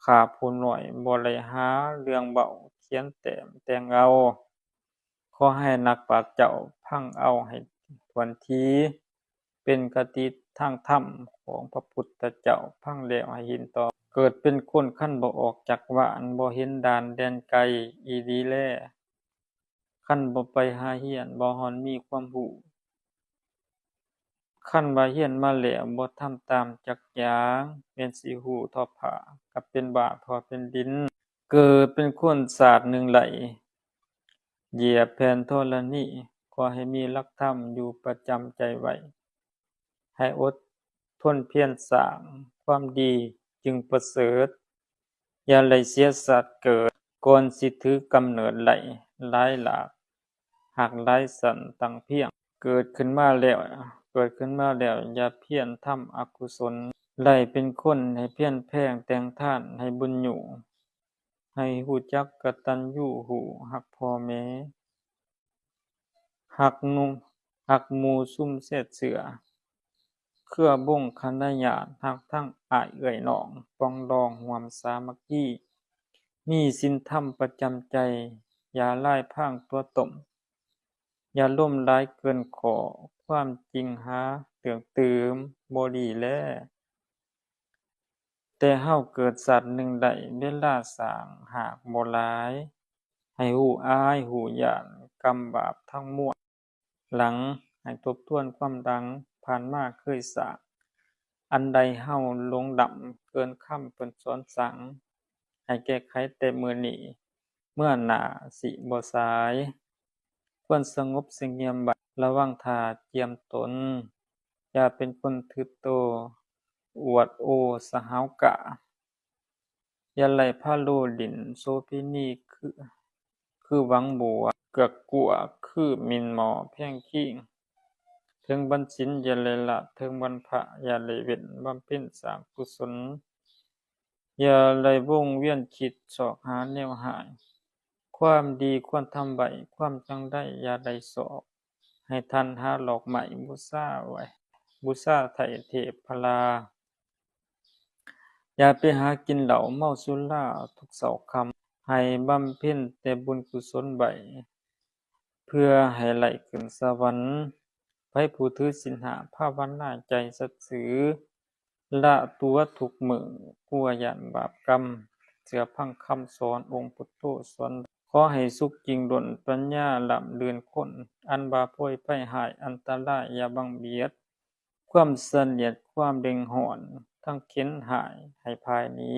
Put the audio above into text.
ข้าผู้น้อยบ่ได้หาเรื่องเว้าเขียนแต้มแต่งเอา ขอให้นักปราชญ์เจ้าพังเอาให้ถ้วนที เป็นคติทางธรรมของพระพุทธเจ้าพังแล้วให้เห็นต่อ เกิดเป็นคนคันบ่ออกจากบ้านบ่เห็นด่านแดนไกลอีหลีแล คันบ่ไปหาเรียนบ่ฮอดมีความรู้ คันว่าเรียนมาแล้วบ่ทำตามจักอย่างแม่นสิรู้เท่าฟ้าก็เป็นบาปเท่าแผ่นดิน เกิดเป็นคนชาติหนึ่งไหล เหยียบแผ่นธรณี ขอให้มีหลักธรรมอยู่ประจำใจไว้ ให้อดทนเพียรสร้างความดีจึงประเสริฐ อย่าได้เสียชาติเกิด ก่อนสิถือกำเนิดไหลหลายหลาก หากหลายสันตั้งเพียง เกิดขึ้นมาแล้วอย่าเพียรทำอกุศล ไล่เป็นคนให้เพียรแพร่งแต่งทานให้บุญอยู่ ให้รู้จักกตัญญูรู้รักพ่อแม่ รักหมู่ซุ่มแซ่ดเสือ เครือบงคณาญาติรักทั้งอ้ายเอื้อยน้อง ปรองดองร่วมสามัคคี มีศีลธรรมประจำใจ อย่าร้ายพรางตัวตน อย่าล้มหลายเกินขอ ความจริงหาเรื่องตื่มบ่ดีแล แต่เฮาเกิดชาติหนึ่งได้ เวลาสร้างหากบ่หลาย ให้รู้อายรู้ย้านกรรมบาปทั้งมวล หลังให้ทบทวนความดังผ่านมาเคยสร้าง อันใดเฮาหลงดำเกินคำเพิ่นสอนสั่ง ให้แก้ไขแต่มื้อนี้ เมื่อหน้าสิบ่สาย ควรสงบเสงี่ยมไว้ ระวังท่าเจียมตน อย่าเป็นคนถือโต อวดโอ้สะหาวกะ อย่าไล่พาโลลิ้นโสเภณีคือหวังบัว เกือกกลั้วคือหมิ่นหมอแพงขิง เทิงวันศีลอย่าไล่ละ เทิงวันพระอย่าไล่เว้น บำเพ็ญสร้างกุศล อย่าไล่วงเวียนคิดซอกหาแนวร้าย ความดีควรทำไว้ ความจังได้อย่าได้สอก ให้ทันหาหลอกไหมบูชาไว้ บูชาไถ่เทพลา อย่าไปหากินเหล้าเมาสุราทุกเช้าค่ำ ให้บำเพ็ญแต่บุญกุศลไว้ เพื่อให้ไหลขึ้นสวรรค์ ไผผู้ถือศีลห้าภาวนาใจสัตย์ซื่อ ละตัวทุกมื้อกลัวย้านบาปกรรม เชื่อฟังคำสอนองค์พุทโธสอน ขอให้สุขยิ่งล้นปัญญาล้ำเลินพ้น อันบาปโพยภัยร้ายอันตรายอย่าบังเบียด ความเสนียดความเร่งร้อน ทั้งเข็ญหายให้พายหนี